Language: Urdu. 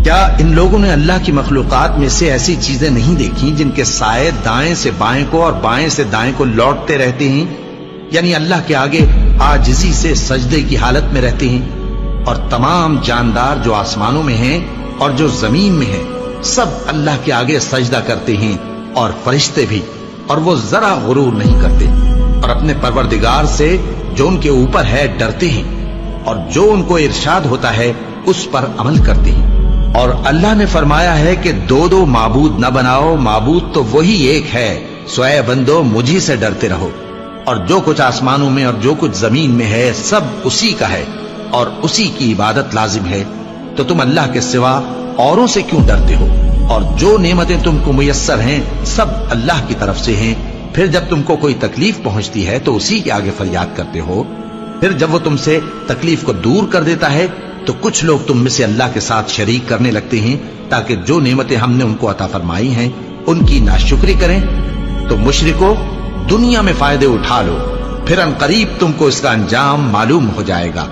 کیا ان لوگوں نے اللہ کی مخلوقات میں سے ایسی چیزیں نہیں دیکھی جن کے سائے دائیں سے بائیں کو اور بائیں سے دائیں کو لوٹتے رہتے ہیں، یعنی اللہ کے آگے عاجزی سے سجدے کی حالت میں رہتے ہیں؟ اور تمام جاندار جو آسمانوں میں ہیں اور جو زمین میں ہیں سب اللہ کے آگے سجدہ کرتے ہیں، اور فرشتے بھی، اور وہ ذرا غرور نہیں کرتے، اور اپنے پروردگار سے جو ان کے اوپر ہے ڈرتے ہیں، اور جو ان کو ارشاد ہوتا ہے اس پر عمل کرتے ہیں۔ اور اللہ نے فرمایا ہے کہ دو دو معبود نہ بناؤ، معبود تو وہی ایک ہے، سو اے بندو مجھی سے ڈرتے رہو۔ اور جو کچھ آسمانوں میں اور جو کچھ زمین میں ہے سب اسی کا ہے، اور اسی کی عبادت لازم ہے، تو تم اللہ کے سوا اوروں سے کیوں ڈرتے ہو؟ اور جو نعمتیں تم کو میسر ہیں سب اللہ کی طرف سے ہیں، پھر جب تم کو کوئی تکلیف پہنچتی ہے تو اسی کے آگے فریاد کرتے ہو، پھر جب وہ تم سے تکلیف کو دور کر دیتا ہے تو کچھ لوگ تم میں سے اللہ کے ساتھ شریک کرنے لگتے ہیں تاکہ جو نعمتیں ہم نے ان کو عطا فرمائی ہیں ان کی ناشکری کریں۔ تو مشرکو دنیا میں فائدے اٹھا لو، پھر ان قریب تم کو اس کا انجام معلوم ہو جائے گا۔